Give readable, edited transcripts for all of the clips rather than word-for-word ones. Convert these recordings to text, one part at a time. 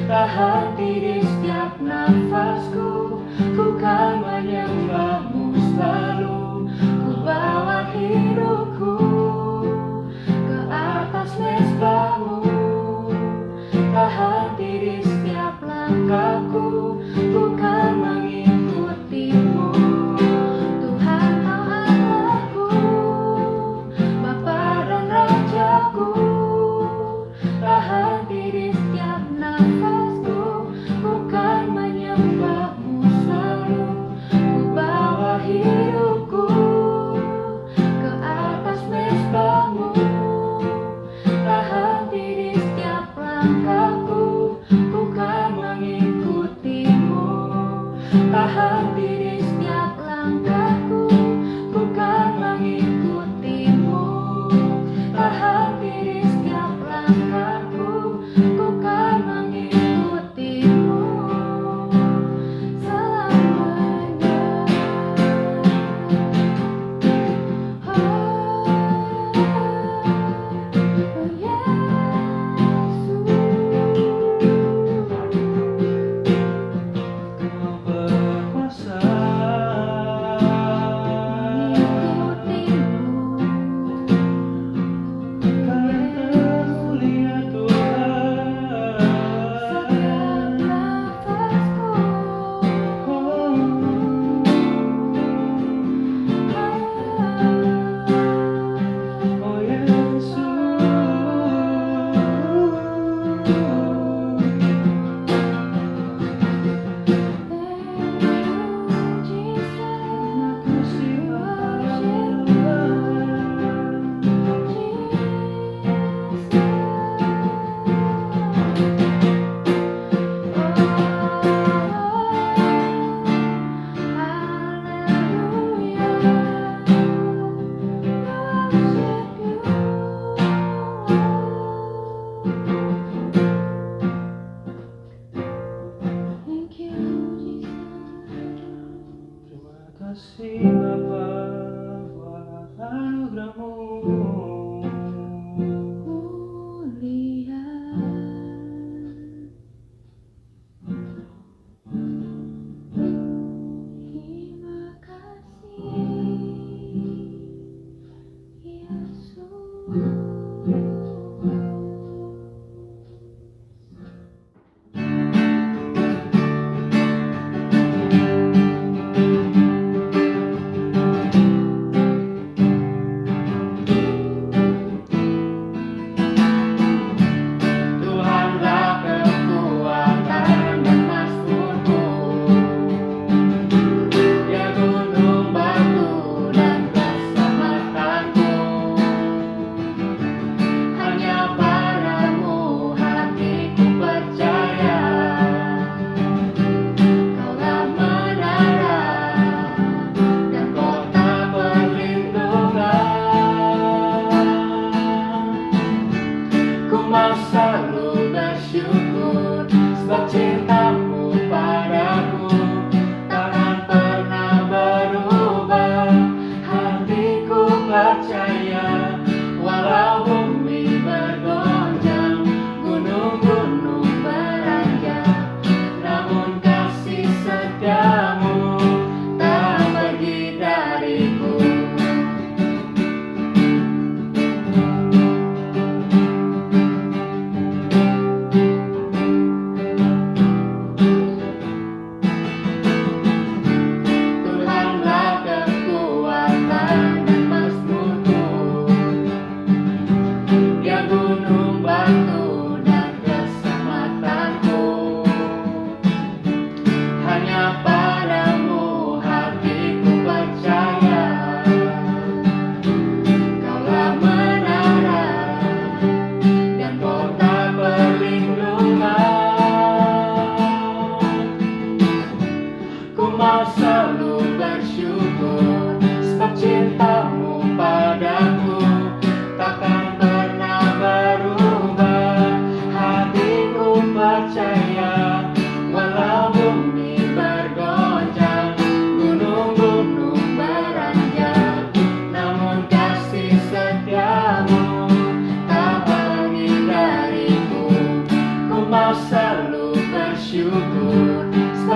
tahan diri setiap nafasku. Ku kan menyembahmu selalu, ku bawa hidupku ke atas mezbamu. Tahan diri setiap langkahku, ku kan mengikutimu. Tuhan kau Allahku, Bapa dan Rajaku. Tahan diri setiap nafasku, ku kan menyembahmu selalu, ku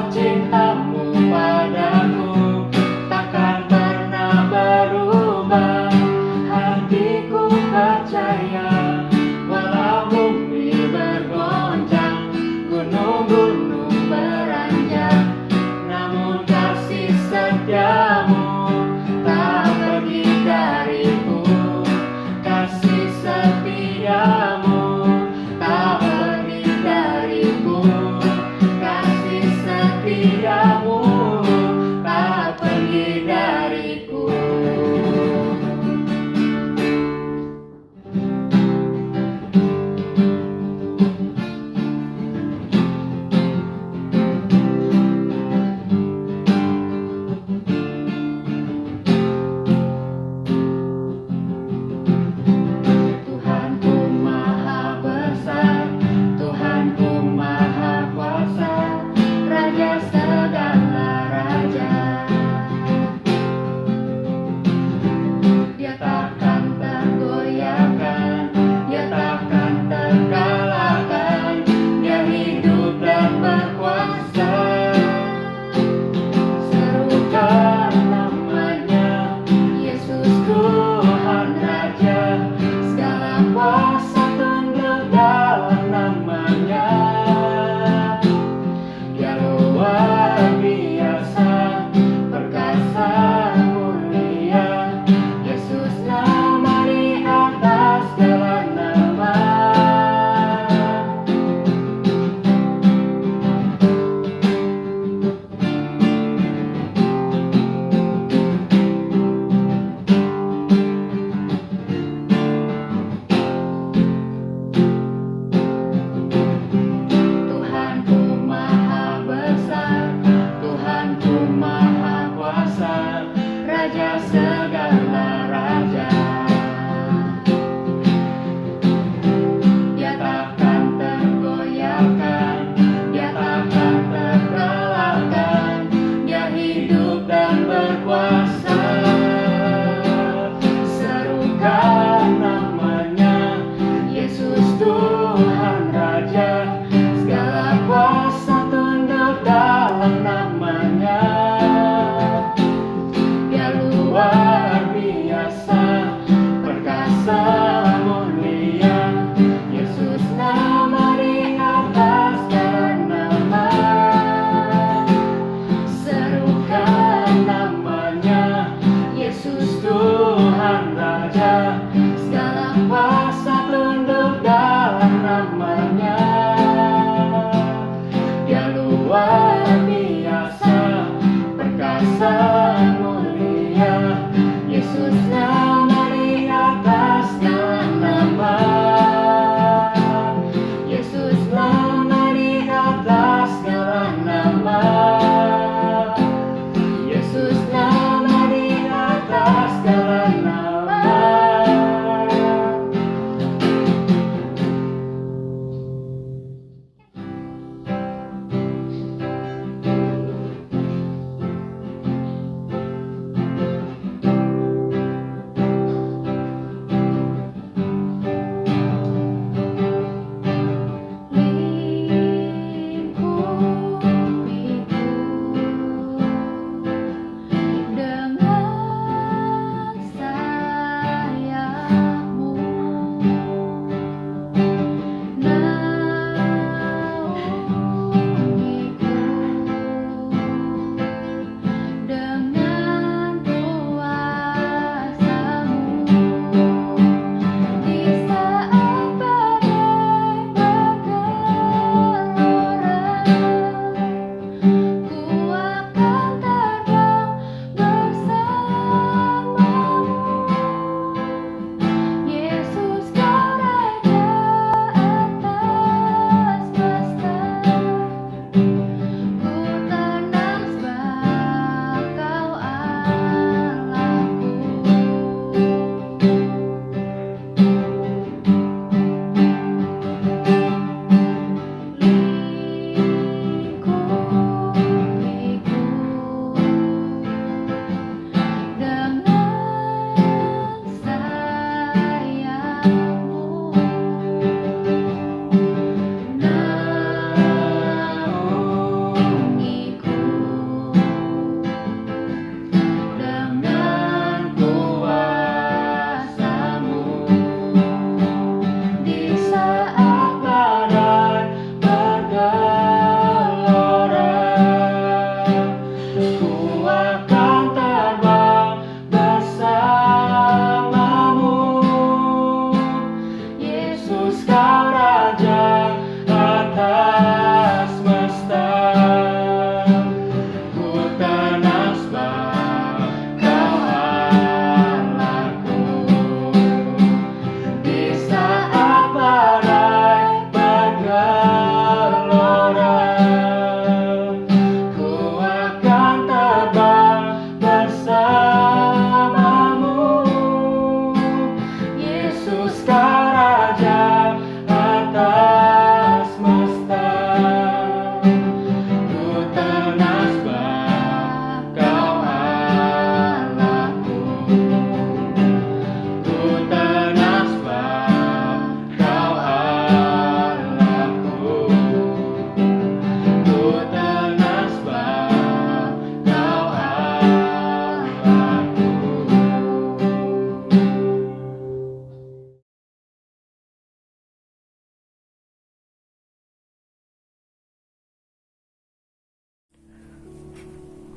Sebab cintamu padaku takkan pernah berubah. Hatiku percaya, walau bumi bergoncang, gunung-gunung beranjak, namun kasih setiamu tak pergi dariku. Kasih setiamu tak pergi dariku. Kasih setiamu tak pergi dariku. Tuhanku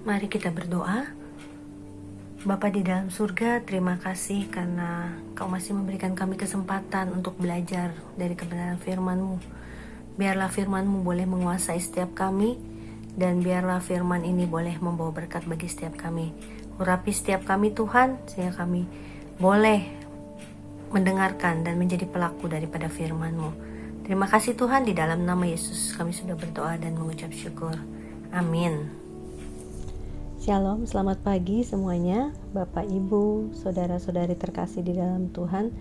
Mari kita berdoa. Bapa di dalam surga, terima kasih karena Kau masih memberikan kami kesempatan untuk belajar dari kebenaran firman-Mu. Biarlah firman-Mu boleh menguasai setiap kami, dan biarlah firman ini boleh membawa berkat bagi setiap kami. Urapi setiap kami Tuhan, sehingga kami boleh mendengarkan dan menjadi pelaku daripada firman-Mu. Terima kasih Tuhan, di dalam nama Yesus kami sudah berdoa dan mengucap syukur. Amin. Shalom, selamat pagi semuanya, Bapak, Ibu, saudara-saudari terkasih di dalam Tuhan.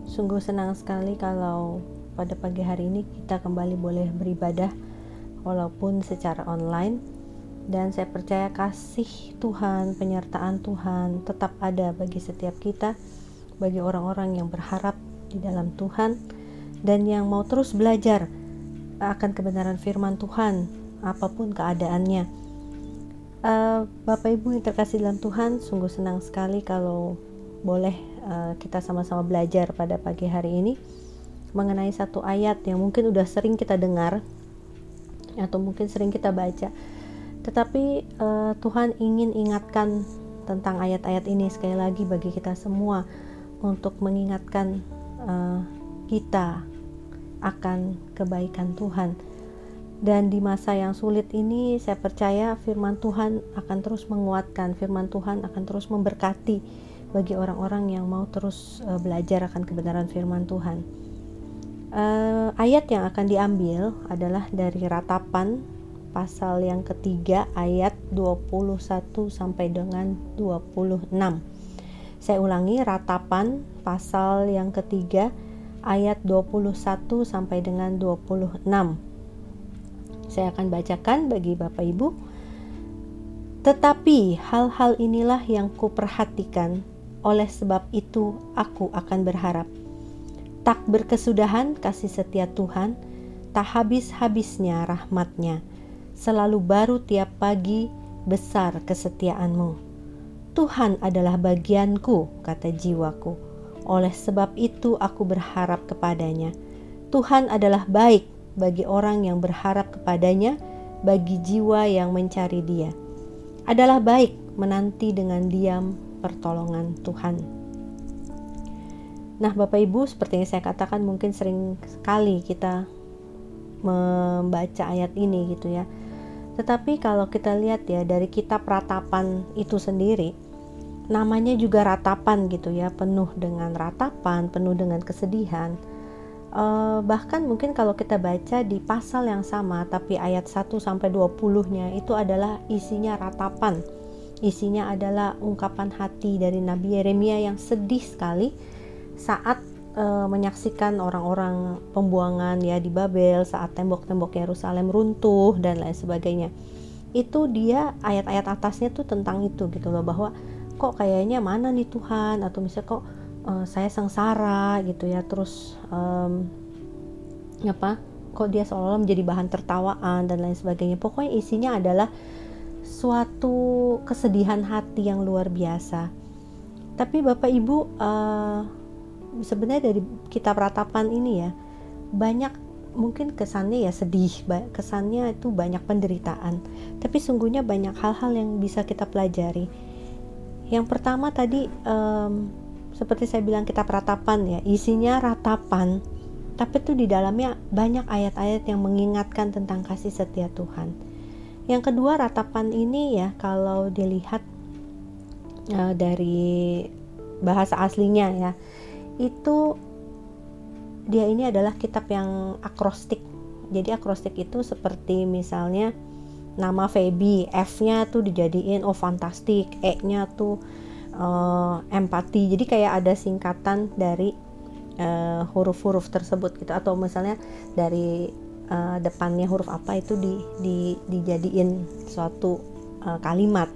Sungguh senang sekali kalau pada pagi hari ini kita kembali boleh beribadah walaupun secara online. Dan saya percaya kasih Tuhan, penyertaan Tuhan tetap ada bagi setiap kita, bagi orang-orang yang berharap di dalam Tuhan dan yang mau terus belajar akan kebenaran firman Tuhan apapun keadaannya. Bapak Ibu yang terkasih dalam Tuhan, sungguh senang sekali kalau boleh kita sama-sama belajar pada pagi hari ini mengenai satu ayat yang mungkin udah sering kita dengar atau mungkin sering kita baca, tetapi Tuhan ingin ingatkan tentang ayat-ayat ini sekali lagi bagi kita semua untuk mengingatkan kita akan kebaikan Tuhan. Dan di masa yang sulit ini saya percaya firman Tuhan akan terus menguatkan, firman Tuhan akan terus memberkati bagi orang-orang yang mau terus belajar akan kebenaran firman Tuhan. Ayat yang akan diambil adalah dari Ratapan pasal yang ketiga ayat 21 sampai dengan 26. Saya ulangi, Ratapan pasal yang ketiga ayat 21 sampai dengan 26. Saya akan bacakan bagi Bapak Ibu. Tetapi hal-hal inilah yang kuperhatikan, oleh sebab itu aku akan berharap. Tak berkesudahan kasih setia Tuhan, tak habis-habisnya rahmat-Nya. Selalu baru tiap pagi, besar kesetiaan-Mu. Tuhan adalah bagianku, kata jiwaku. Oleh sebab itu aku berharap kepadanya. Tuhan adalah baik bagi orang yang berharap kepadanya, bagi jiwa yang mencari Dia. Adalah baik menanti dengan diam pertolongan Tuhan. Nah, Bapak Ibu, seperti yang saya katakan, mungkin sering sekali kita membaca ayat ini gitu ya. Tetapi kalau kita lihat ya dari kitab Ratapan itu sendiri, namanya juga ratapan gitu ya, penuh dengan ratapan, penuh dengan kesedihan. Bahkan mungkin kalau kita baca di pasal yang sama tapi ayat 1 sampai 20-nya itu adalah isinya ratapan. Isinya adalah ungkapan hati dari Nabi Yeremia yang sedih sekali saat menyaksikan orang-orang pembuangan ya di Babel, saat tembok-tembok Yerusalem runtuh dan lain sebagainya. Itu dia ayat-ayat atasnya tuh tentang itu gitu loh, bahwa kok kayaknya mana nih Tuhan, atau misalnya kok saya sengsara gitu ya, terus kok dia seolah-olah menjadi bahan tertawaan dan lain sebagainya. Pokoknya isinya adalah suatu kesedihan hati yang luar biasa. Tapi Bapak Ibu, sebenarnya dari kitab Ratapan ini ya, banyak mungkin kesannya ya sedih, kesannya itu banyak penderitaan, tapi sungguhnya banyak hal-hal yang bisa kita pelajari. Yang pertama tadi seperti saya bilang, kitab Ratapan ya, isinya ratapan, tapi itu di dalamnya banyak ayat-ayat yang mengingatkan tentang kasih setia Tuhan. Yang kedua, Ratapan ini ya, kalau dilihat dari bahasa aslinya ya, itu dia ini adalah kitab yang akrostik. Jadi akrostik itu seperti misalnya nama Feby, F-nya tuh dijadiin fantastik, E-nya tuh empati. Jadi kayak ada singkatan dari huruf-huruf tersebut gitu, atau misalnya dari depannya huruf apa itu dijadiin suatu kalimat.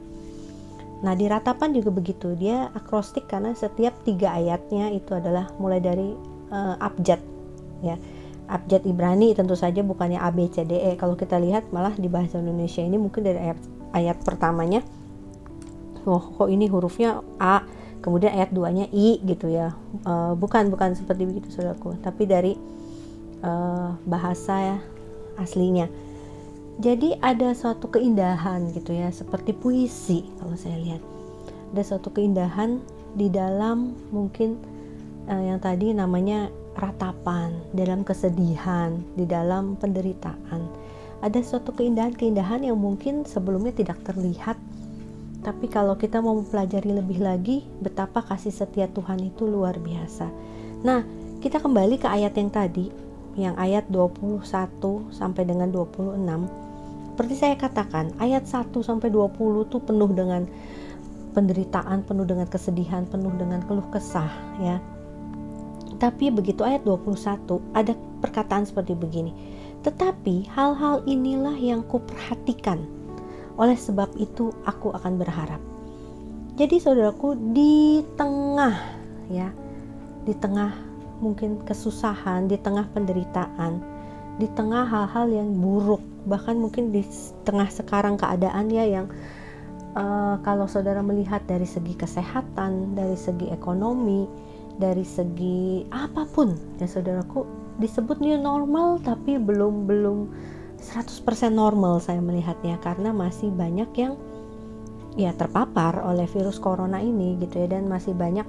Nah, di Ratapan juga begitu, dia akrostik karena setiap 3 ayatnya itu adalah mulai dari abjad ya. Abjad Ibrani tentu saja, bukannya A B C D E. Kalau kita lihat malah di bahasa Indonesia ini mungkin dari ayat pertamanya, kok ini hurufnya A, kemudian ayat 2-nya I gitu ya. Bukan seperti begitu saudaraku, tapi dari bahasa aslinya. Jadi ada suatu keindahan gitu ya, seperti puisi kalau saya lihat. Ada suatu keindahan di dalam mungkin yang tadi namanya ratapan, dalam kesedihan, di dalam penderitaan. Ada suatu keindahan-keindahan yang mungkin sebelumnya tidak terlihat, tapi kalau kita mau mempelajari lebih lagi, betapa kasih setia Tuhan itu luar biasa. Nah, kita kembali ke ayat yang tadi, yang ayat 21 sampai dengan 26. Seperti saya katakan, ayat 1 sampai 20 itu penuh dengan penderitaan, penuh dengan kesedihan, penuh dengan keluh kesah ya. Tapi begitu ayat 21 ada perkataan seperti begini. Tetapi hal-hal inilah yang kuperhatikan. Oleh sebab itu aku akan berharap. Jadi saudaraku, di tengah mungkin kesusahan, di tengah penderitaan, di tengah hal-hal yang buruk, bahkan mungkin di tengah sekarang keadaannya yang kalau saudara melihat dari segi kesehatan, dari segi ekonomi, dari segi apapun ya saudaraku, disebut new normal tapi belum 100% normal saya melihatnya, karena masih banyak yang ya terpapar oleh virus corona ini gitu ya, dan masih banyak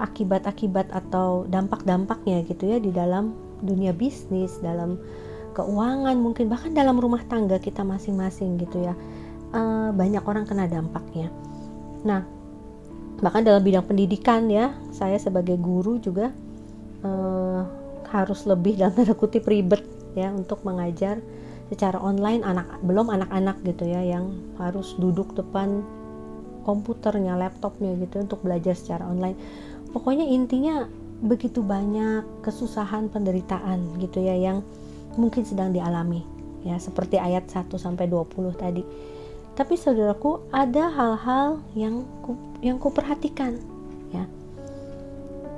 akibat-akibat atau dampak-dampaknya gitu ya di dalam dunia bisnis, dalam keuangan, mungkin bahkan dalam rumah tangga kita masing-masing gitu ya. Banyak orang kena dampaknya. Nah, bahkan dalam bidang pendidikan ya, saya sebagai guru juga harus lebih dalam tanda kutip ribet ya untuk mengajar secara online, belum anak-anak gitu ya yang harus duduk depan komputernya, laptopnya gitu untuk belajar secara online. Pokoknya intinya begitu banyak kesusahan, penderitaan gitu ya yang mungkin sedang dialami ya, seperti ayat 1 sampai 20 tadi. Tapi saudaraku, ada hal-hal yang kuperhatikan ya.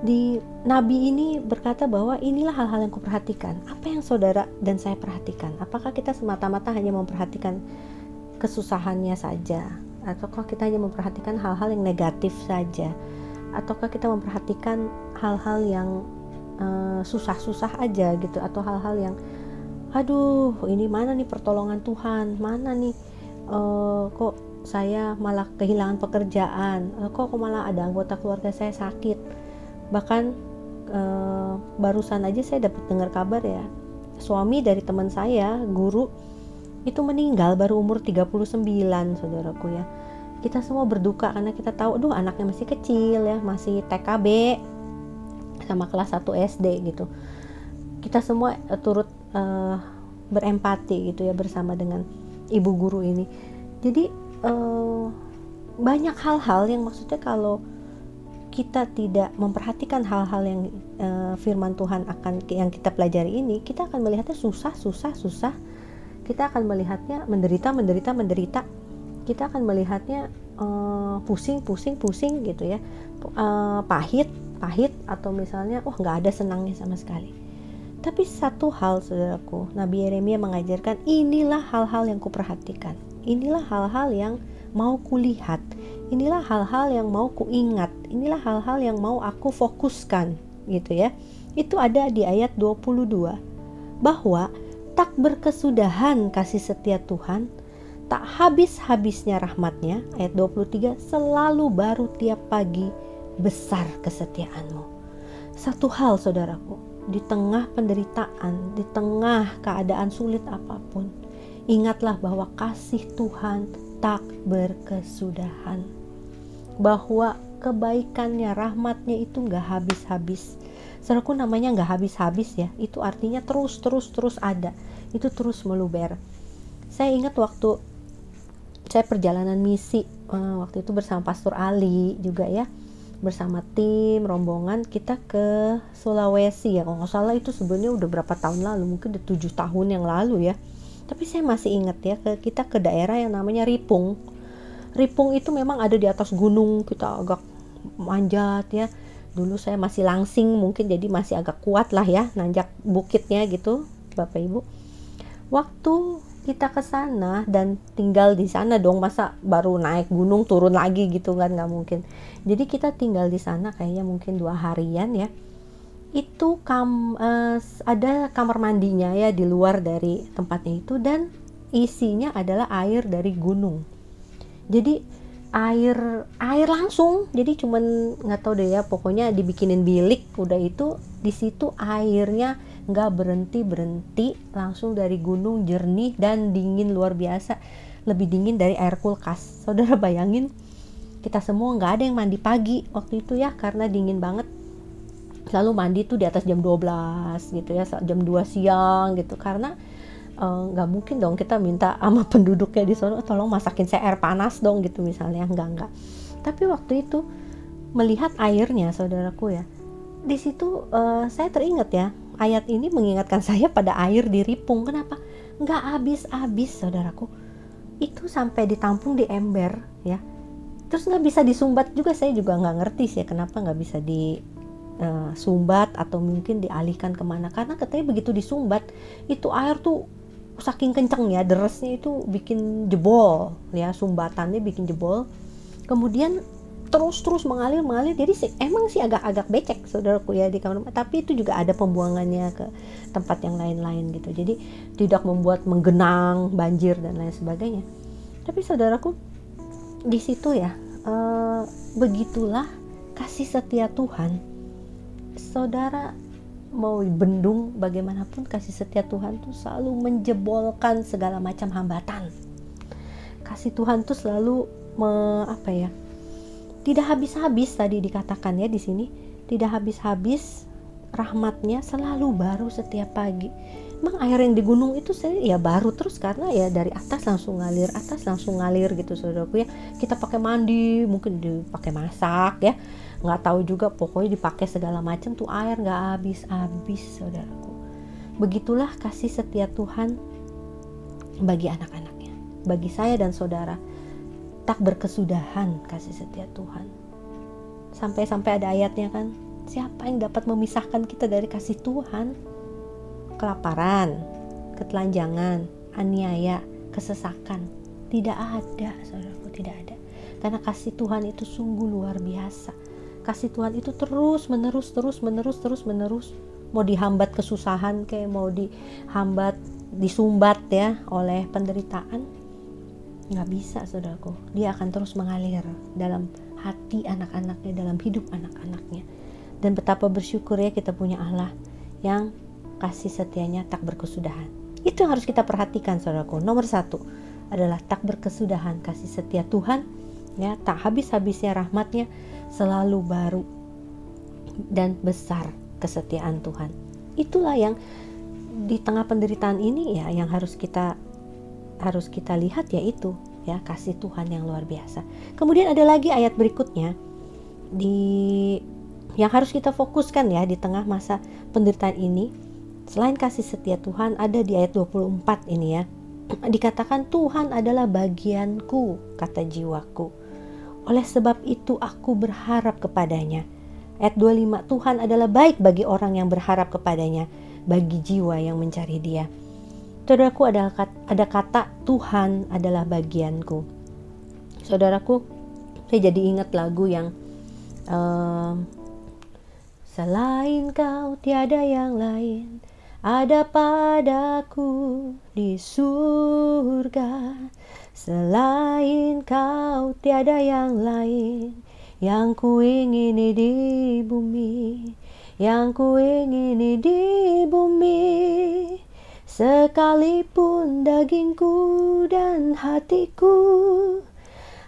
Di Nabi ini berkata bahwa inilah hal-hal yang kuperhatikan. Apa yang saudara dan saya perhatikan? Apakah kita semata-mata hanya memperhatikan kesusahannya saja? Ataukah kita hanya memperhatikan hal-hal yang negatif saja? Ataukah kita memperhatikan hal-hal yang susah-susah aja gitu? Atau hal-hal yang aduh, ini mana nih pertolongan Tuhan? Mana nih kok saya malah kehilangan pekerjaan, kok malah ada anggota keluarga saya sakit. Bahkan barusan aja saya dapat dengar kabar ya, suami dari teman saya, guru, itu meninggal baru umur 39 saudaraku ya. Kita semua berduka karena kita tahu aduh anaknya masih kecil ya, masih TKB sama kelas 1 SD gitu. Kita semua turut berempati gitu ya bersama dengan ibu guru ini. Jadi banyak hal-hal yang maksudnya kalau kita tidak memperhatikan hal-hal yang firman Tuhan yang kita pelajari ini, kita akan melihatnya susah. Kita akan melihatnya menderita. Kita akan melihatnya pusing gitu ya, pahit atau misalnya nggak ada senangnya sama sekali. Tapi satu hal saudaraku, Nabi Yeremia mengajarkan, inilah hal-hal yang kuperhatikan, inilah hal-hal yang mau kulihat, inilah hal-hal yang mau kuingat, inilah hal-hal yang mau aku fokuskan gitu ya. Itu ada di ayat 22, bahwa tak berkesudahan kasih setia Tuhan, tak habis-habisnya rahmatnya. Ayat 23, selalu baru tiap pagi, besar kesetiaanmu. Satu hal saudaraku, di tengah penderitaan, di tengah keadaan sulit apapun, ingatlah bahwa kasih Tuhan tak berkesudahan, bahwa kebaikannya, rahmatnya itu gak habis-habis. Saudaraku, namanya gak habis-habis ya, itu artinya terus ada, itu terus meluber. Saya ingat waktu saya perjalanan misi, waktu itu bersama Pastor Ali juga ya, bersama tim rombongan kita ke Sulawesi ya, kalau nggak salah itu sebenarnya udah berapa tahun lalu, mungkin udah 7 tahun yang lalu ya. Tapi saya masih ingat ya, kita ke daerah yang namanya Ripung. Ripung itu memang ada di atas gunung, kita agak manjat ya. Dulu saya masih langsing mungkin, jadi masih agak kuat lah ya nanjak bukitnya gitu Bapak Ibu. Waktu kita ke sana dan tinggal di sana dong, masa baru naik gunung turun lagi gitu kan, nggak mungkin. Jadi kita tinggal di sana kayaknya mungkin 2 harian ya. Itu ada kamar mandinya ya di luar dari tempatnya itu, dan isinya adalah air dari gunung. Jadi air langsung, jadi cuman nggak tahu deh ya, pokoknya dibikinin bilik, udah itu di situ airnya nggak berhenti langsung dari gunung, jernih dan dingin luar biasa, lebih dingin dari air kulkas. Saudara bayangin, kita semua nggak ada yang mandi pagi waktu itu ya, karena dingin banget. Selalu mandi tuh di atas jam 12 gitu ya, jam 2 siang gitu, karena nggak mungkin dong kita minta sama penduduknya di sono, tolong masakin saya air panas dong gitu misalnya, enggak. Tapi waktu itu melihat airnya, saudaraku ya, di situ saya teringat ya, ayat ini mengingatkan saya pada air di Ripung. Kenapa? Nggak habis-habis, saudaraku. Itu sampai ditampung di ember ya, terus nggak bisa disumbat juga. Saya juga nggak ngerti sih kenapa nggak bisa disumbat atau mungkin dialihkan kemana, karena katanya begitu disumbat itu air tuh saking kenceng ya, deresnya itu bikin jebol ya, sumbatannya bikin jebol, kemudian terus mengalir. Jadi emang sih agak becek, saudaraku ya, di kamar, tapi itu juga ada pembuangannya ke tempat yang lain-lain gitu, jadi tidak membuat menggenang, banjir dan lain sebagainya. Tapi saudaraku, di situ ya, begitulah kasih setia Tuhan. Saudara mau bendung bagaimanapun, kasih setia Tuhan tuh selalu menjebolkan segala macam hambatan. Kasih Tuhan tuh selalu tidak habis-habis, tadi dikatakan ya di sini, tidak habis-habis, rahmatnya selalu baru setiap pagi. Emang air yang di gunung itu ya baru terus, karena ya dari atas langsung ngalir gitu, saudaraku ya. Kita pakai mandi, mungkin dipakai masak ya, nggak tahu juga, pokoknya dipakai segala macam tuh air nggak habis-habis, saudaraku. Begitulah kasih setia Tuhan bagi anak-anaknya, bagi saya dan saudara. Tak berkesudahan kasih setia Tuhan, sampai ada ayatnya kan, siapa yang dapat memisahkan kita dari kasih Tuhan? Kelaparan, ketelanjangan, aniaya, kesesakan, tidak ada, saudaraku, tidak ada. Karena kasih Tuhan itu sungguh luar biasa. Kasih Tuhan itu terus menerus. Mau dihambat kesusahan, kayak mau disumbat ya oleh penderitaan, nggak bisa, saudaraku. Dia akan terus mengalir dalam hati anak-anaknya, dalam hidup anak-anaknya. Dan betapa bersyukur ya kita punya Allah yang kasih setianya tak berkesudahan. Itu yang harus kita perhatikan, saudaraku. Nomor 1 adalah tak berkesudahan kasih setia Tuhan ya, tak habis-habisnya rahmatnya, selalu baru dan besar kesetiaan Tuhan. Itulah yang di tengah penderitaan ini ya, yang harus kita lihat, yaitu ya kasih Tuhan yang luar biasa. Kemudian ada lagi ayat berikutnya yang harus kita fokuskan ya di tengah masa penderitaan ini. Selain kasih setia Tuhan, ada di ayat 24 ini ya, dikatakan Tuhan adalah bagianku, kata jiwaku, oleh sebab itu aku berharap kepadanya. Ayat 25, Tuhan adalah baik bagi orang yang berharap kepadanya, bagi jiwa yang mencari Dia. Saudaraku, ada kata Tuhan adalah bagianku. Saudaraku, saya jadi ingat lagu yang selain kau tiada yang lain ada padaku di surga, selain kau tiada yang lain yang ku ingini di bumi, yang ku ingini di bumi. Sekalipun dagingku dan hatiku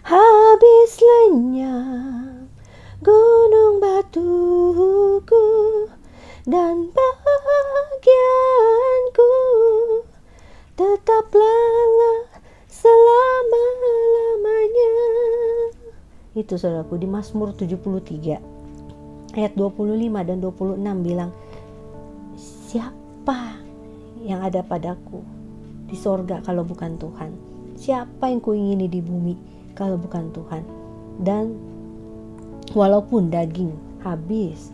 habis lenyap, gunung batuku dan bagianku tetaplah selama-lamanya. Itu saudaraku, di Mazmur 73 ayat 25 dan 26 bilang, siapa yang ada padaku di sorga kalau bukan Tuhan? Siapa yang kuingini di bumi kalau bukan Tuhan? Dan walaupun daging habis,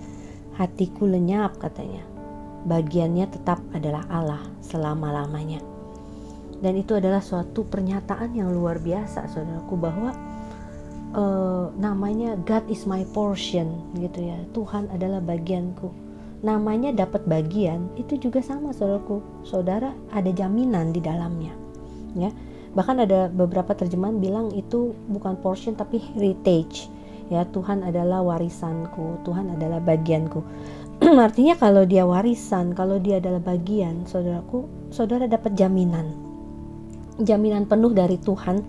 hatiku lenyap, katanya, bagiannya tetap adalah Allah selama-lamanya. Dan itu adalah suatu pernyataan yang luar biasa, saudaraku, bahwa namanya God is my portion gitu ya. Tuhan adalah bagianku. Namanya dapat bagian itu juga sama, saudaraku. Saudara ada jaminan di dalamnya. ya. Bahkan ada beberapa terjemahan bilang itu bukan portion tapi heritage, ya. Tuhan adalah warisanku, Tuhan adalah bagianku. Artinya kalau dia warisan, kalau dia adalah bagian, saudaraku, saudara dapat jaminan penuh dari Tuhan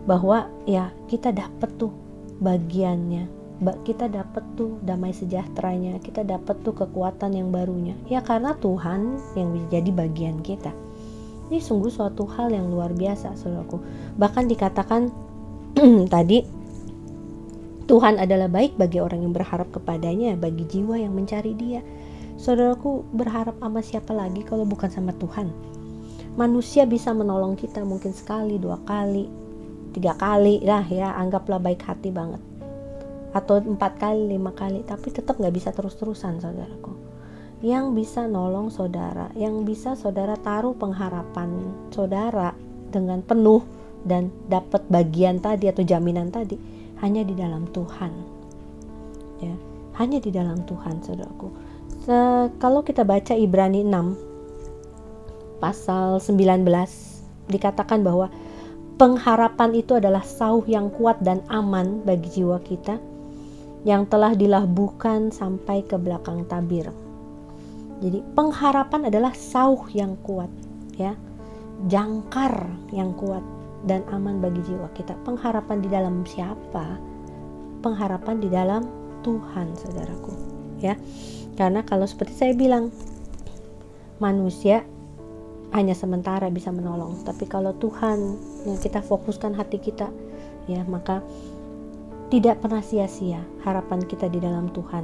bahwa ya kita dapat tuh bagiannya, kita dapat tuh damai sejahteranya, kita dapat tuh kekuatan yang barunya, ya karena Tuhan yang menjadi bagian kita. Ini sungguh suatu hal yang luar biasa, saudaraku. Bahkan dikatakan tadi, Tuhan adalah baik bagi orang yang berharap kepadanya, bagi jiwa yang mencari Dia. Saudaraku, berharap sama siapa lagi kalau bukan sama Tuhan? Manusia bisa menolong kita mungkin sekali, 2 kali, 3 kali lah ya, anggaplah baik hati banget. Atau 4 kali, 5 kali, tapi tetap gak bisa terus-terusan, saudaraku. Yang bisa nolong saudara, yang bisa saudara taruh pengharapan saudara dengan penuh dan dapat bagian tadi atau jaminan tadi, hanya di dalam Tuhan, ya, hanya di dalam Tuhan, saudaraku. Kalau kita baca Ibrani 6 pasal 19, dikatakan bahwa pengharapan itu adalah sauh yang kuat dan aman bagi jiwa kita, yang telah dilabuhkan sampai ke belakang tabir. Jadi pengharapan adalah sauh yang kuat, ya, jangkar yang kuat dan aman bagi jiwa kita. Pengharapan di dalam siapa? Pengharapan di dalam Tuhan, saudaraku, ya. Karena kalau seperti saya bilang, manusia hanya sementara bisa menolong, tapi kalau Tuhan yang kita fokuskan hati kita, ya, maka tidak pernah sia-sia harapan kita di dalam Tuhan.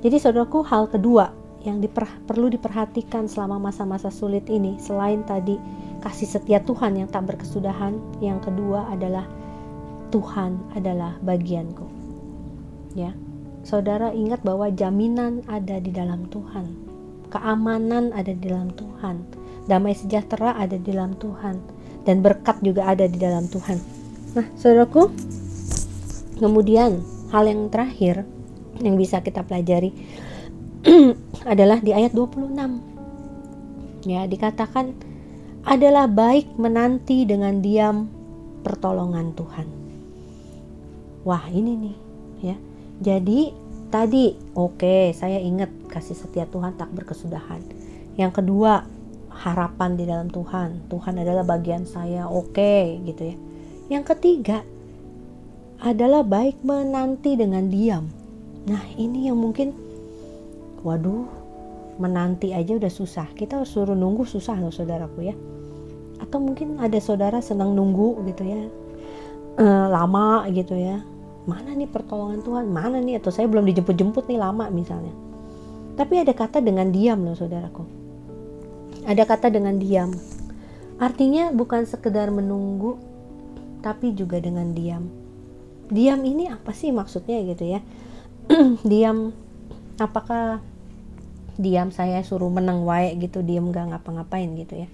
Jadi saudaraku, hal kedua yang perlu diperhatikan selama masa-masa sulit ini, selain tadi kasih setia Tuhan yang tak berkesudahan, yang kedua adalah Tuhan adalah bagianku, ya. Saudara ingat bahwa jaminan ada di dalam Tuhan, keamanan ada di dalam Tuhan, damai sejahtera ada di dalam Tuhan, dan berkat juga ada di dalam Tuhan. Nah, saudaraku, kemudian hal yang terakhir yang bisa kita pelajari adalah di ayat 26. Ya, dikatakan adalah baik menanti dengan diam pertolongan Tuhan. Wah, ini nih, ya. Jadi tadi oke, saya ingat kasih setia Tuhan tak berkesudahan. Yang kedua, harapan di dalam Tuhan. Tuhan adalah bagian saya, oke, gitu ya. Yang ketiga adalah baik menanti dengan diam. Nah, ini yang mungkin, waduh, menanti aja udah susah, kita suruh nunggu susah loh, saudaraku, ya. Atau mungkin ada saudara senang nunggu gitu ya, lama gitu ya, mana nih pertolongan Tuhan, mana nih, atau saya belum dijemput-jemput nih, lama misalnya. Tapi ada kata dengan diam loh, saudaraku. Ada kata dengan diam, artinya bukan sekedar menunggu, tapi juga dengan diam. Diam ini apa sih maksudnya gitu ya? Diam, apakah diam saya suruh menang wae gitu, diam gak ngapa-ngapain gitu ya?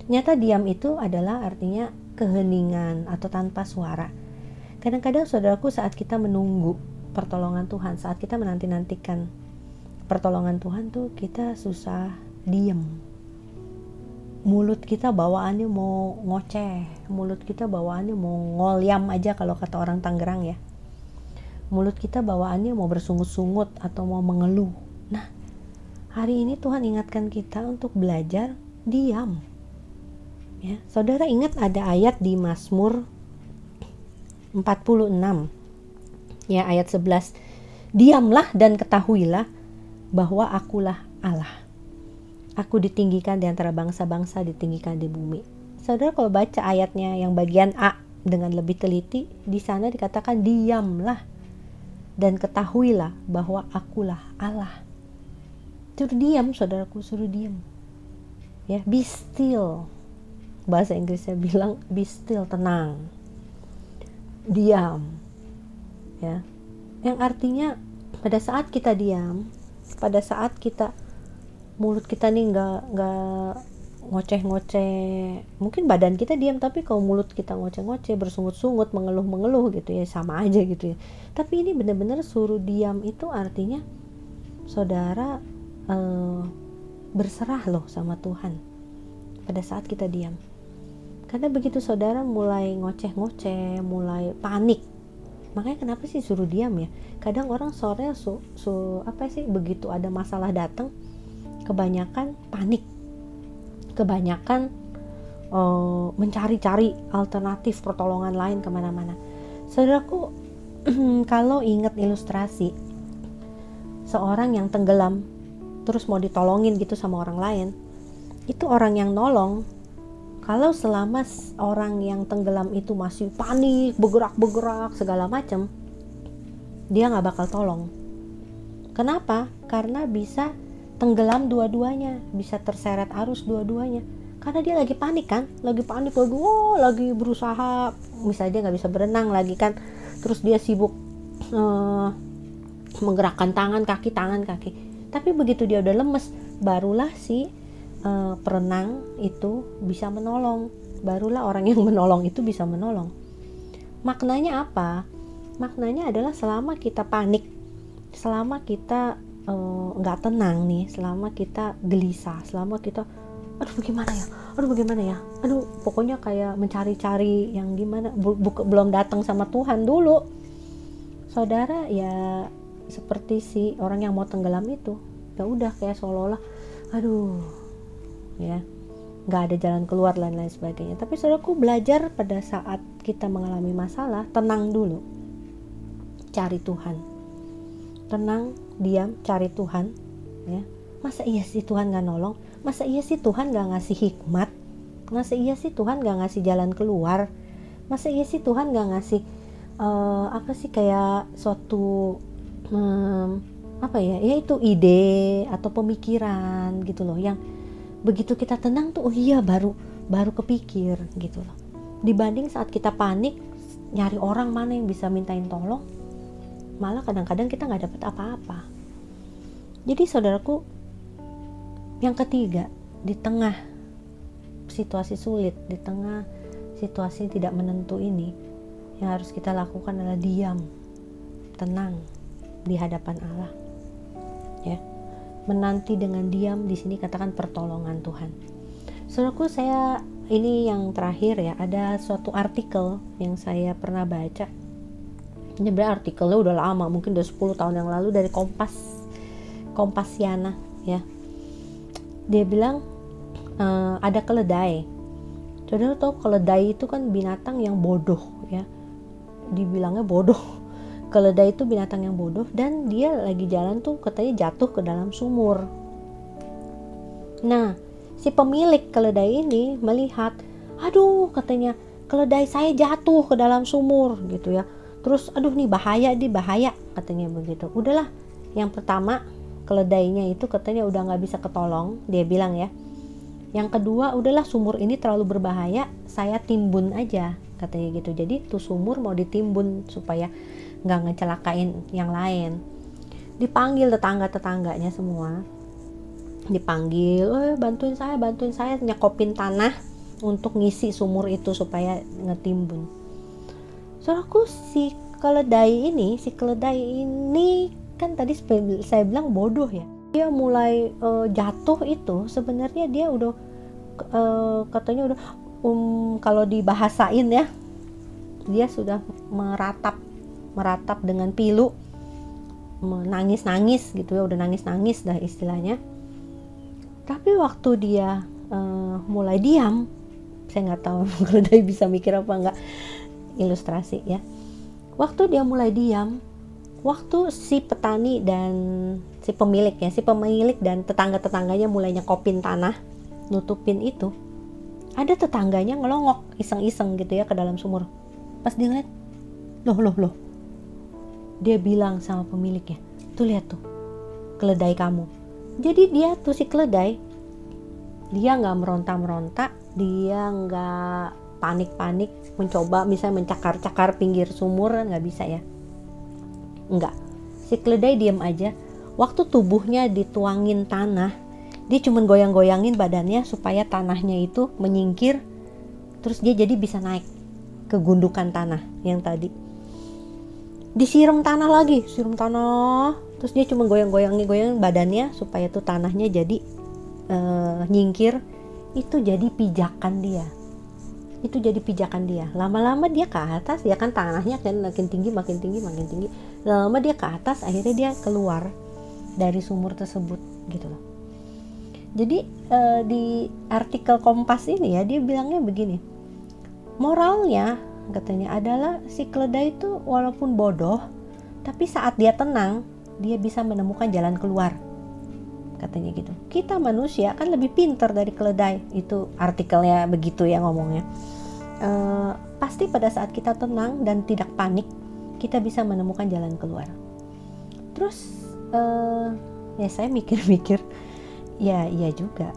Nyata diam itu adalah artinya keheningan atau tanpa suara. Kadang-kadang saudaraku, saat kita menunggu pertolongan Tuhan, saat kita menanti-nantikan pertolongan Tuhan tuh, kita susah diam. Mulut kita bawaannya mau ngoceh, mulut kita bawaannya mau ngolyam aja kalau kata orang Tangerang ya. Mulut kita bawaannya mau bersungut-sungut atau mau mengeluh. Nah, hari ini Tuhan ingatkan kita untuk belajar diam. Ya, saudara ingat ada ayat di Mazmur 46, ya, ayat 11. Diamlah dan ketahuilah bahwa akulah Allah. Aku ditinggikan di antara bangsa-bangsa, ditinggikan di bumi. Saudara kalau baca ayatnya yang bagian A dengan lebih teliti, di sana dikatakan diamlah dan ketahuilah bahwa akulah Allah. Suruh diam, saudaraku, suruh diam. Ya, be still. Bahasa Inggrisnya bilang be still, tenang. Diam. Ya. Yang artinya pada saat kita diam, pada saat kita mulut kita nih nggak ngoceh-ngoceh, mungkin badan kita diam, tapi kalau mulut kita ngoceh-ngoceh, bersungut-sungut, mengeluh-mengeluh gitu ya, sama aja gitu ya. Tapi ini benar-benar suruh diam itu artinya saudara berserah loh sama Tuhan pada saat kita diam. Karena begitu saudara mulai ngoceh-ngoceh, mulai panik, makanya kenapa sih suruh diam ya? Kadang orang sore begitu ada masalah datang, kebanyakan panik, kebanyakan mencari-cari alternatif pertolongan lain kemana-mana. Saudaraku, kalau ingat ilustrasi seorang yang tenggelam terus mau ditolongin gitu sama orang lain, itu orang yang nolong, kalau selama orang yang tenggelam itu masih panik, bergerak segala macam, dia nggak bakal tolong. Kenapa? Karena bisa tenggelam dua-duanya, bisa terseret arus dua-duanya. Karena dia lagi panik kan, lagi berusaha, misalnya dia nggak bisa berenang lagi kan, terus dia sibuk menggerakkan tangan kaki. Tapi begitu dia udah lemes, barulah si perenang itu bisa menolong, barulah orang yang menolong itu bisa menolong. Maknanya apa? Maknanya adalah selama kita panik, selama kita nggak tenang nih, selama kita gelisah, selama kita aduh bagaimana ya, pokoknya kayak mencari-cari yang gimana, belum datang sama Tuhan dulu, saudara, ya seperti si orang yang mau tenggelam itu, ya udah kayak seolah-olah ya nggak ada jalan keluar lain sebagainya. Tapi saudaraku, belajar pada saat kita mengalami masalah, tenang dulu, cari Tuhan, tenang, diam, cari Tuhan, ya. Masa iya sih Tuhan nggak nolong? Masa iya sih Tuhan nggak ngasih hikmat? Masa iya sih Tuhan nggak ngasih jalan keluar? Masa iya sih Tuhan nggak ngasih kayak suatu itu ide atau pemikiran gitu loh, yang begitu kita tenang tuh, oh iya baru kepikir gitu loh. Dibanding saat kita panik nyari orang mana yang bisa mintain tolong, malah kadang-kadang kita nggak dapat apa-apa. Jadi saudaraku, yang ketiga, di tengah situasi sulit, di tengah situasi tidak menentu ini, yang harus kita lakukan adalah diam, tenang di hadapan Allah, ya. Menanti dengan diam, di sini katakan pertolongan Tuhan. Saudaraku, saya ini yang terakhir ya, ada suatu artikel yang saya pernah baca. Ini sebenarnya artikelnya udah lama, mungkin udah 10 tahun yang lalu, dari Kompasiana ya. Dia bilang ada keledai. Saudara tahu keledai itu kan binatang yang bodoh ya. Dibilangnya bodoh. Keledai itu binatang yang bodoh, dan dia lagi jalan tuh katanya jatuh ke dalam sumur. Nah, si pemilik keledai ini melihat, katanya keledai saya jatuh ke dalam sumur gitu ya. Terus nih bahaya katanya begitu. Udahlah, yang pertama keledainya itu katanya udah nggak bisa ketolong, dia bilang ya. Yang kedua, udahlah sumur ini terlalu berbahaya, saya timbun aja katanya gitu. Jadi tuh sumur mau ditimbun supaya nggak ngecelakain yang lain. Dipanggil tetangganya semua, dipanggil, bantuin saya nyekopin tanah untuk ngisi sumur itu supaya ngetimbun. Soalnya si keledai ini kan tadi saya bilang bodoh ya. Dia mulai jatuh itu sebenarnya dia udah katanya udah kalau dibahasain ya, dia sudah meratap dengan pilu, menangis gitu ya, udah nangis dah istilahnya. Tapi waktu dia mulai diam, saya nggak tahu keledai bisa mikir apa enggak, ilustrasi ya. Waktu dia mulai diam, waktu si petani dan si pemilik dan tetangga-tetangganya mulai nyekopin tanah, nutupin itu, ada tetangganya ngelongok iseng-iseng gitu ya ke dalam sumur. Pas dia ngeliat, loh, dia bilang sama pemiliknya, tuh lihat tuh keledai kamu. Jadi dia tuh si keledai, dia nggak meronta-meronta, dia nggak panik-panik mencoba misalnya mencakar-cakar pinggir sumur, kan nggak bisa ya. Enggak, si keledai diam aja. Waktu tubuhnya dituangin tanah, dia cuma goyang-goyangin badannya supaya tanahnya itu menyingkir, terus dia jadi bisa naik ke gundukan tanah yang tadi. Disiram tanah lagi, terus dia cuma goyang-goyangin badannya supaya tuh tanahnya jadi nyingkir. Itu jadi pijakan dia. itu jadi pijakan dia. Lama-lama dia ke atas, ya kan tanahnya kan makin tinggi, makin tinggi, makin tinggi. Lama-lama dia ke atas, akhirnya dia keluar dari sumur tersebut gitu loh. Jadi di artikel Kompas ini ya, dia bilangnya begini, moralnya katanya adalah si keledai itu walaupun bodoh, tapi saat dia tenang, dia bisa menemukan jalan keluar. Katanya gitu. Kita manusia kan lebih pintar dari keledai. Itu artikelnya begitu ya ngomongnya. Pasti pada saat kita tenang dan tidak panik, kita bisa menemukan jalan keluar. Terus ya saya mikir-mikir, ya iya juga.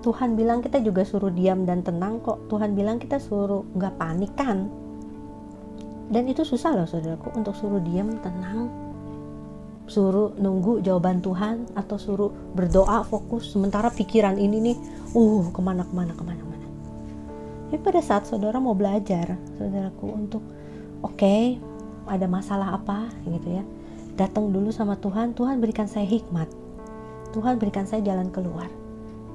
Tuhan bilang kita juga suruh diam dan tenang kok. Tuhan bilang kita suruh nggak panik kan. Dan itu susah loh saudaraku, untuk suruh diam, tenang, suruh nunggu jawaban Tuhan, atau suruh berdoa fokus sementara pikiran ini nih kemana. Tapi pada saat saudara mau belajar, saudaraku, untuk oke, ada masalah apa gitu ya, datang dulu sama Tuhan. Tuhan berikan saya hikmat, Tuhan berikan saya jalan keluar.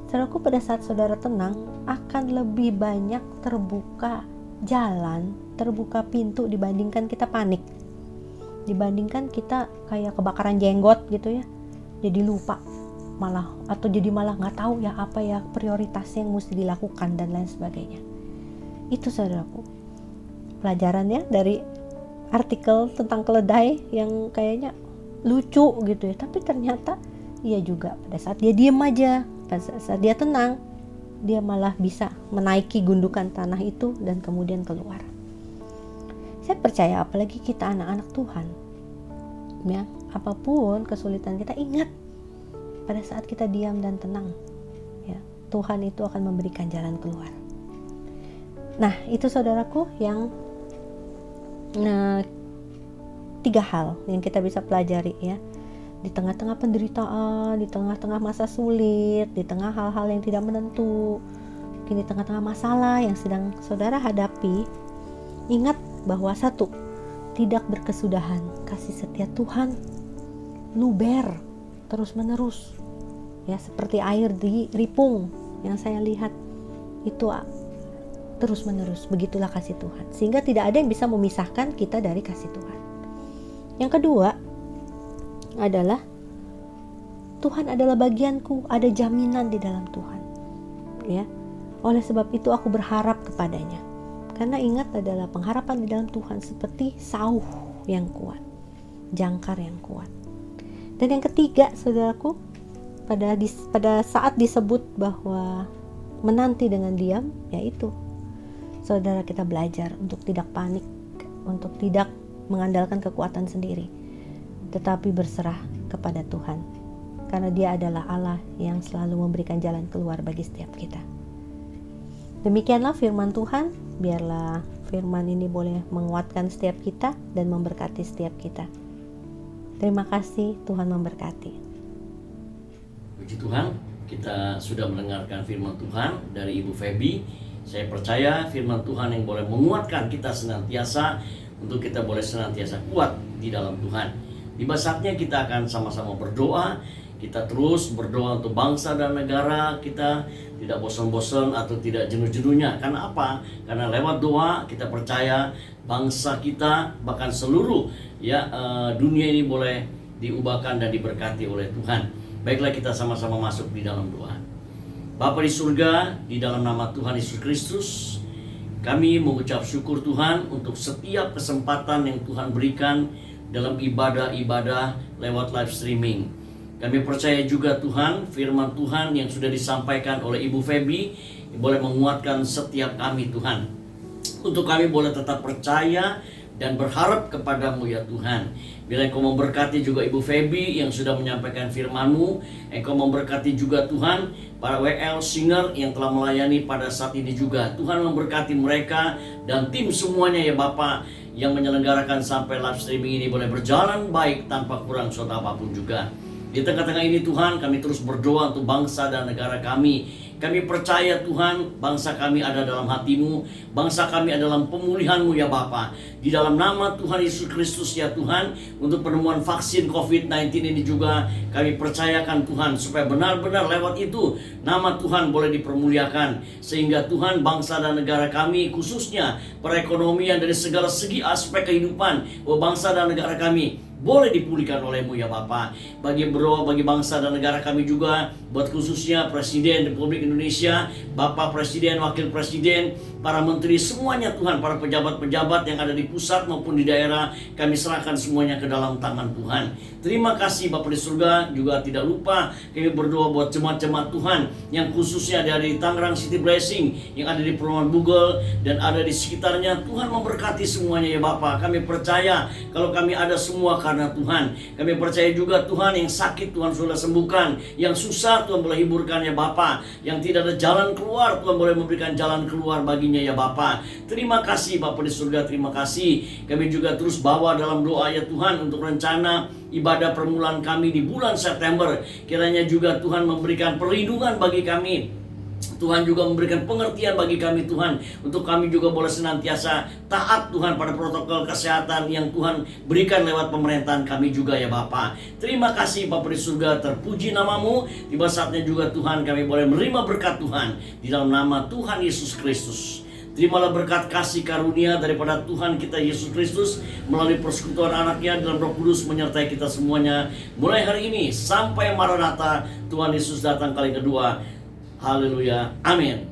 Saudaraku, pada saat saudara tenang, akan lebih banyak terbuka jalan, terbuka pintu dibandingkan kita panik, dibandingkan kita kayak kebakaran jenggot gitu ya, jadi lupa malah, atau jadi malah nggak tahu ya apa ya prioritasnya yang mesti dilakukan dan lain sebagainya. Itu saudaraku pelajarannya dari artikel tentang keledai yang kayaknya lucu gitu ya, tapi ternyata iya juga. Pada saat dia diem aja, pada saat dia tenang, dia malah bisa menaiki gundukan tanah itu dan kemudian keluar. Saya percaya apalagi kita anak-anak Tuhan ya, apapun kesulitan kita, ingat pada saat kita diam dan tenang ya, Tuhan itu akan memberikan jalan keluar. Nah itu saudaraku yang 3 hal yang kita bisa pelajari ya, di tengah-tengah penderitaan, di tengah-tengah masa sulit, di tengah hal-hal yang tidak menentu, mungkin di tengah-tengah masalah yang sedang saudara hadapi. Ingat bahwa 1, tidak berkesudahan. Kasih setia Tuhan luber terus menerus ya, seperti air di ripung yang saya lihat itu terus menerus. Begitulah kasih Tuhan, sehingga tidak ada yang bisa memisahkan kita dari kasih Tuhan. Yang kedua adalah Tuhan adalah bagianku, ada jaminan di dalam Tuhan ya. Oleh sebab itu aku berharap kepadanya. Karena ingat, adalah pengharapan di dalam Tuhan seperti sauh yang kuat, jangkar yang kuat. Dan yang ketiga saudaraku, pada saat disebut bahwa menanti dengan diam, yaitu saudara kita belajar untuk tidak panik, untuk tidak mengandalkan kekuatan sendiri, tetapi berserah kepada Tuhan, karena Dia adalah Allah yang selalu memberikan jalan keluar bagi setiap kita. Demikianlah firman Tuhan. Biarlah firman ini boleh menguatkan setiap kita dan memberkati setiap kita. Terima kasih, Tuhan memberkati. Puji Tuhan, kita sudah mendengarkan firman Tuhan dari Ibu Feby. Saya percaya firman Tuhan yang boleh menguatkan kita senantiasa, untuk kita boleh senantiasa kuat di dalam Tuhan. Tiba saatnya kita akan sama-sama berdoa. Kita terus berdoa untuk bangsa dan negara kita, tidak bosan-bosan atau tidak jenuh-jenuhnya. Karena apa? Karena lewat doa kita percaya bangsa kita, bahkan seluruh dunia ini boleh diubahkan dan diberkati oleh Tuhan. Baiklah, kita sama-sama masuk di dalam doa. Bapa di surga, di dalam nama Tuhan Yesus Kristus, kami mengucap syukur Tuhan untuk setiap kesempatan yang Tuhan berikan dalam ibadah-ibadah lewat live streaming. Kami percaya juga Tuhan, firman Tuhan yang sudah disampaikan oleh Ibu Feby boleh menguatkan setiap kami Tuhan, untuk kami boleh tetap percaya dan berharap kepadamu ya Tuhan. Bila Engkau memberkati juga Ibu Feby yang sudah menyampaikan firman-Mu, Engkau memberkati juga Tuhan para WL Singer yang telah melayani pada saat ini juga. Tuhan memberkati mereka dan tim semuanya ya Bapa, yang menyelenggarakan sampai live streaming ini boleh berjalan baik tanpa kurang suatu apapun juga. Di tengah-tengah ini Tuhan, kami terus berdoa untuk bangsa dan negara kami Kami percaya Tuhan, bangsa kami ada dalam hati-Mu, bangsa kami ada dalam pemulihan-Mu ya Bapa. Di dalam nama Tuhan Yesus Kristus ya Tuhan, untuk penemuan vaksin COVID-19 ini juga kami percayakan Tuhan, supaya benar-benar lewat itu nama Tuhan boleh dipermuliakan, sehingga Tuhan bangsa dan negara kami, khususnya perekonomian dari segala segi aspek kehidupan bangsa dan negara kami boleh dipulihkan oleh-Mu ya Bapa. Bagi bangsa dan negara kami juga, buat khususnya Presiden Republik Indonesia, Bapak Presiden, Wakil Presiden, para menteri, semuanya Tuhan, para pejabat-pejabat yang ada di pusat maupun di daerah, kami serahkan semuanya ke dalam tangan Tuhan. Terima kasih Bapak di surga. Juga tidak lupa kami berdoa buat jemaat-jemaat Tuhan yang khususnya dari Tangerang City Blessing, yang ada di Perumahan Bugel dan ada di sekitarnya. Tuhan memberkati semuanya ya Bapak. Kami percaya kalau kami ada semua karena Tuhan. Kami percaya juga Tuhan, yang sakit Tuhan sudah sembuhkan, yang susah Tuhan boleh hiburkan ya Bapa, yang tidak ada jalan keluar Tuhan boleh memberikan jalan keluar baginya ya Bapa. Terima kasih Bapa di surga, terima kasih. Kami juga terus bawa dalam doa ya Tuhan untuk rencana ibadah permulaan kami di bulan September. Kiranya juga Tuhan memberikan perlindungan bagi kami. Tuhan juga memberikan pengertian bagi kami Tuhan, untuk kami juga boleh senantiasa taat Tuhan pada protokol kesehatan yang Tuhan berikan lewat pemerintahan kami juga ya Bapa. Terima kasih Bapa di surga, terpuji nama-Mu. Tiba saatnya juga Tuhan kami boleh menerima berkat Tuhan di dalam nama Tuhan Yesus Kristus. Terimalah berkat kasih karunia daripada Tuhan kita Yesus Kristus melalui persekutuan anaknya dalam Roh Kudus menyertai kita semuanya mulai hari ini sampai Maranatha Tuhan Yesus datang kali kedua. Haleluya, amin.